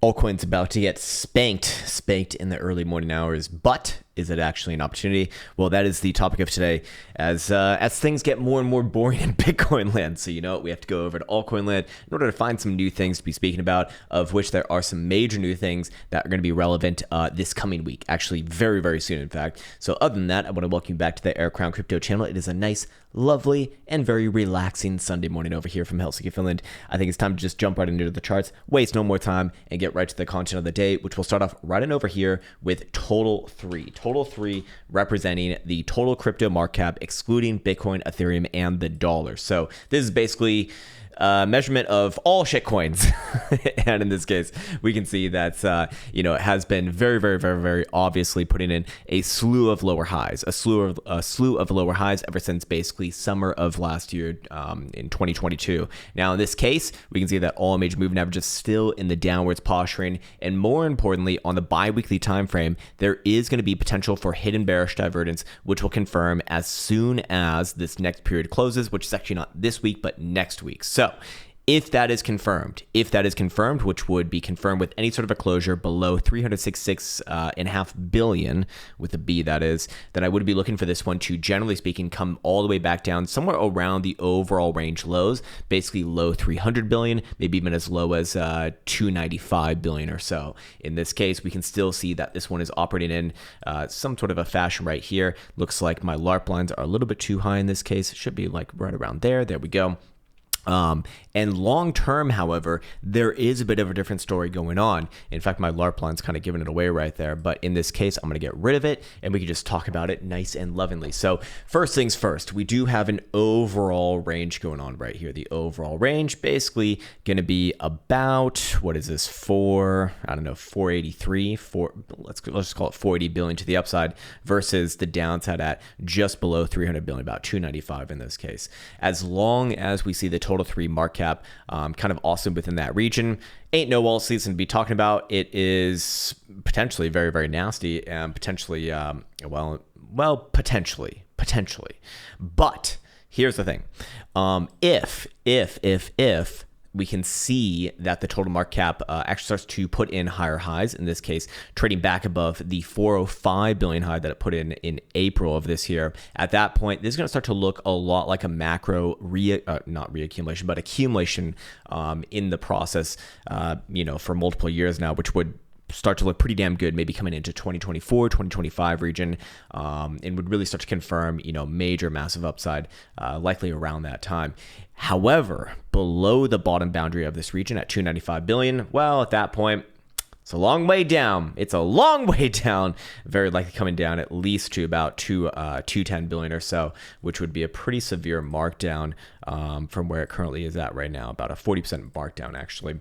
Altcoin's about to get spanked in the early morning hours, but is it actually an opportunity? Well, that is the topic of today as things get more and more boring in Bitcoin land. So you know what? We have to go over to Altcoin land in order to find some new things to be speaking about, of which there are some major new things that are going to be relevant this coming week, actually very, very soon, in fact. So other than that, I want to welcome you back to the Air Crown Crypto channel. It is a nice, lovely, and very relaxing Sunday morning over here from Helsinki, Finland. I think it's time to just jump right into the charts, waste no more time, and get right to the content of the day, which will start off right on over here with Total 3. Total 3 representing the total crypto market cap, excluding Bitcoin, Ethereum, and the dollar. So this is basically measurement of all shitcoins. And in this case, we can see that, it has been very, very, very, very obviously putting in a slew of lower highs, a slew of lower highs ever since basically summer of last year in 2022. Now, in this case, we can see that all major moving averages still in the downwards posturing. And more importantly, on the bi-weekly time frame, there is going to be potential for hidden bearish divergence, which will confirm as soon as this next period closes, which is actually not this week, but next week. So if that is confirmed, which would be confirmed with any sort of a closure below 366.5 billion with a B, that is, then I would be looking for this one to, generally speaking, come all the way back down somewhere around the overall range lows, basically low 300 billion, maybe even as low as 295 billion or so. In this case, we can still see that this one is operating in some sort of a fashion right here. Looks like my LARP lines are a little bit too high in this case. It should be like right around there. There we go. And long term, however, there is a bit of a different story going on. In fact, my LARP line's kind of giving it away right there. But in this case, I'm going to get rid of it and we can just talk about it nice and lovingly. So first things first, we do have an overall range going on right here. The overall range basically going to be about, what is this, 483, let's just call it 480 billion to the upside versus the downside at just below 300 billion, about 295 in this case. As long as we see the Total 3 market cap kind of also within that region, ain't no all season to be talking about. It is potentially very, very nasty and potentially, potentially. But here's the thing. If we can see that the total market cap actually starts to put in higher highs, in this case, trading back above the 405 billion high that it put in April of this year. At that point, this is going to start to look a lot like a macro not reaccumulation, but accumulation in the process, for multiple years now, which would start to look pretty damn good, maybe coming into 2024, 2025 region, and would really start to confirm, major massive upside, likely around that time. However, below the bottom boundary of this region at 295 billion, well, at that point, it's a long way down. Very likely coming down at least to about 210 billion or so, which would be a pretty severe markdown from where it currently is at right now, about a 40% markdown actually,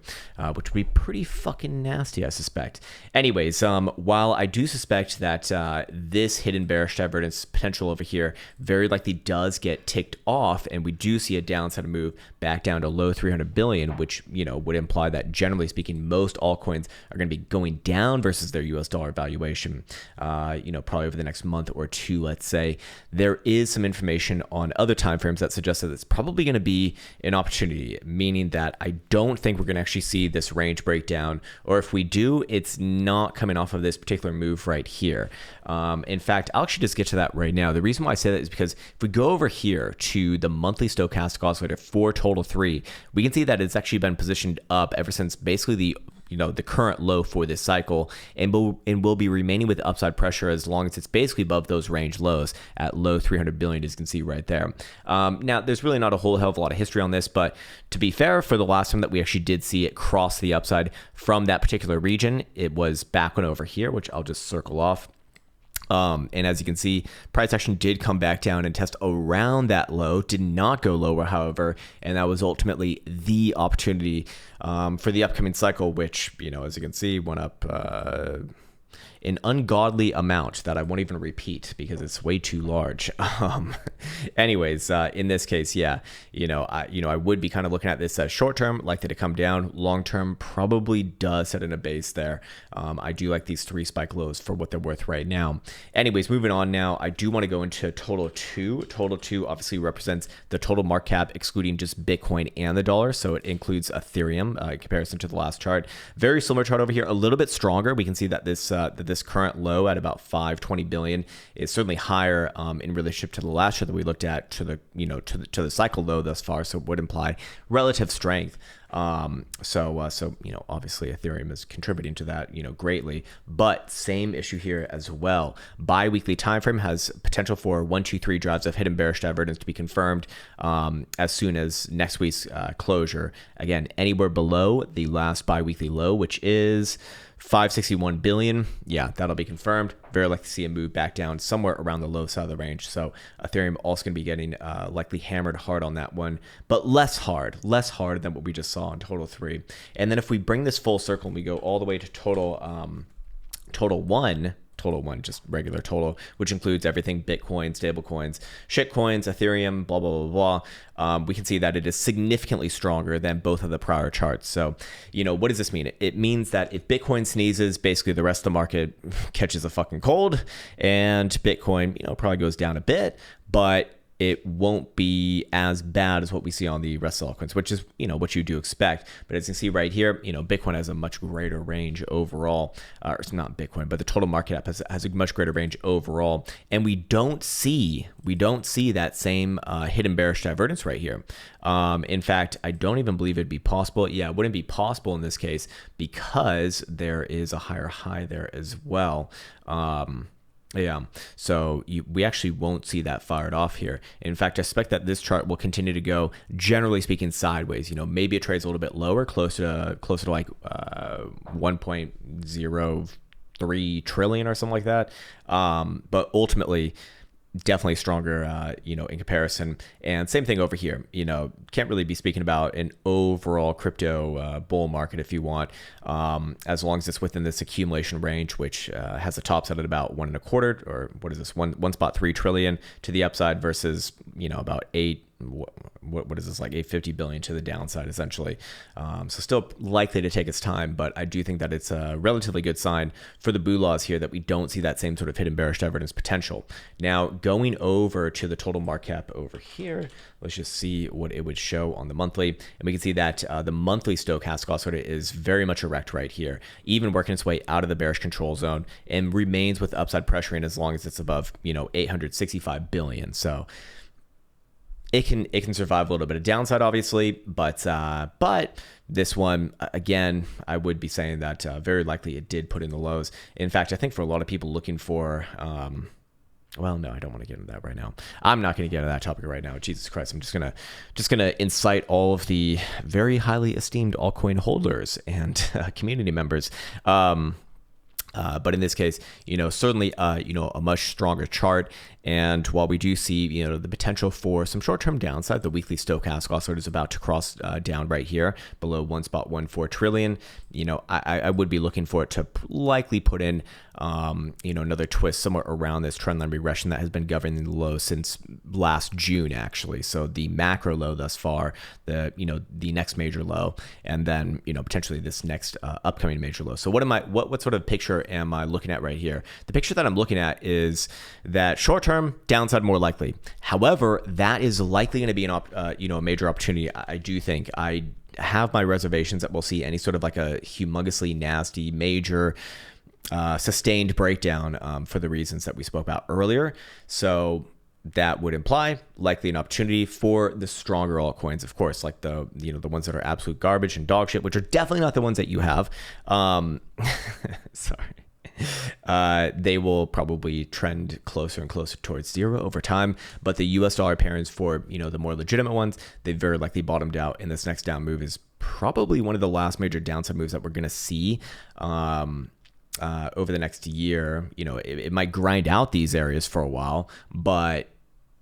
which would be pretty fucking nasty, I suspect. Anyways, while I do suspect that this hidden bearish divergence potential over here very likely does get ticked off, and we do see a downside move back down to low 300 billion, which would imply that generally speaking, most altcoins are going to be going down versus their US dollar valuation, probably over the next month or two, let's say. There is some information on other timeframes that suggests that it's probably going to be an opportunity, meaning that I don't think we're going to actually see this range breakdown, or if we do, it's not coming off of this particular move right here. In fact, I'll actually just get to that right now. The reason why I say that is because if we go over here to the monthly stochastic oscillator for Total 3, we can see that it's actually been positioned up ever since basically the current low for this cycle, and will be remaining with upside pressure as long as it's basically above those range lows at low 300 billion, as you can see right there. Now, there's really not a whole hell of a lot of history on this, but to be fair, for the last time that we actually did see it cross the upside from that particular region, it was back on over here, which I'll just circle off. And as you can see, price action did come back down and test around that low, did not go lower, however, and that was ultimately the opportunity for the upcoming cycle, which, as you can see, went up an ungodly amount that I won't even repeat because it's way too large. Anyways, in this case, yeah, I would be kind of looking at this as short term, likely to come down. Long term probably does set in a base there. I do like these 3 spike lows for what they're worth right now. Anyways, moving on now, I do want to go into total 2. Total 2 obviously represents the total market cap excluding just Bitcoin and the dollar, so it includes Ethereum in comparison to the last chart. Very similar chart over here, a little bit stronger. We can see that this current low at about 520 billion is certainly higher in relationship to the last chart that we looked at, to the cycle low thus far, so it would imply relative strength. So obviously Ethereum is contributing to that, greatly, but same issue here as well. Bi-weekly time frame has potential for 1, 2, 3 drives of hidden bearish divergence to be confirmed as soon as next week's closure. Again, anywhere below the last bi-weekly low, which is 561 billion. Yeah, that'll be confirmed. Very likely to see a move back down somewhere around the low side of the range. So Ethereum also going to be getting likely hammered hard on that one, but less hard than what we just saw in total 3. And then if we bring this full circle and we go all the way to total 1, just regular total, which includes everything Bitcoin, stablecoins, shitcoins, Ethereum, blah, blah, blah, blah. We can see that it is significantly stronger than both of the prior charts. So, what does this mean? It means that if Bitcoin sneezes, basically the rest of the market catches a fucking cold, and Bitcoin, probably goes down a bit, but it won't be as bad as what we see on the rest of altcoins, which is, what you do expect. But as you can see right here, Bitcoin has a much greater range overall. Or it's not Bitcoin, but the total market cap has a much greater range overall. And we don't see that same hidden bearish divergence right here. In fact, I don't even believe it'd be possible. Yeah, it wouldn't be possible in this case because there is a higher high there as well. Yeah, so we actually won't see that fired off here. In fact, I expect that this chart will continue to go, generally speaking, sideways. Maybe it trades a little bit lower, closer to like 1.03 trillion or something like that. But ultimately, definitely stronger, in comparison. And same thing over here. Can't really be speaking about an overall crypto bull market if you want, as long as it's within this accumulation range, which has a top set at about 1.25, or what is this, 1.3 trillion to the upside versus about 8. What is this, like 850 billion to the downside essentially. So still likely to take its time, but I do think that it's a relatively good sign for the laws here that we don't see that same sort of hidden bearish divergence potential. Now going over to the total market cap over here, let's just see what it would show on the monthly, and we can see that the monthly stochastic oscillator is very much erect right here, even working its way out of the bearish control zone, and remains with upside pressuring as long as it's above 865 billion. So it can survive a little bit of downside, obviously, but this one, again, I would be saying that very likely it did put in the lows. In fact, I think for a lot of people looking for, well, no, I don't want to get into that right now. I'm not going to get into that topic right now. Jesus Christ, I'm just gonna incite all of the very highly esteemed altcoin holders and community members. But in this case, certainly, a much stronger chart. And while we do see, the potential for some short-term downside, the weekly stochastic oscillator is about to cross down right here below 1.14 trillion. I would be looking for it to likely put in, another twist somewhere around this trendline regression that has been governing the low since last June, actually. So the macro low thus far, the next major low, and then, potentially this next upcoming major low. So what sort of picture am I looking at right here? The picture that I'm looking at is that short-term downside more likely. However, that is likely going to be a major opportunity. I do think. I have my reservations that we'll see any sort of like a humongously nasty major sustained breakdown for the reasons that we spoke about earlier. So that would imply likely an opportunity for the stronger altcoins, of course, like the ones that are absolute garbage and dog shit, which are definitely not the ones that you have. Sorry. They will probably trend closer and closer towards zero over time. But the US dollar pairings for, the more legitimate ones, they very likely bottomed out. And this next down move is probably one of the last major downside moves that we're going to see over the next year. It might grind out these areas for a while, but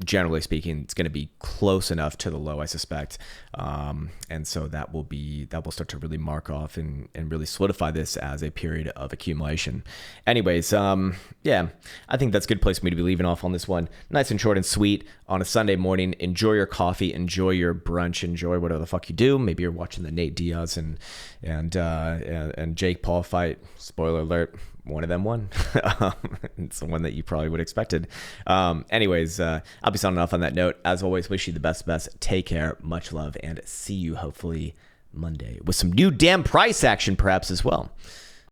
generally speaking, it's going to be close enough to the low, I suspect. And so that will start to really mark off and really solidify this as a period of accumulation. Anyways, yeah, I think that's a good place for me to be leaving off on this one. Nice and short and sweet on a Sunday morning. Enjoy your coffee, enjoy your brunch, enjoy whatever the fuck you do. Maybe you're watching the Nate Diaz and Jake Paul fight. Spoiler alert. One of them won. It's the one that you probably would have expected. Anyways, I'll be signing off on that note. As always, wish you the best. Take care. Much love. And see you hopefully Monday with some new damn price action perhaps as well.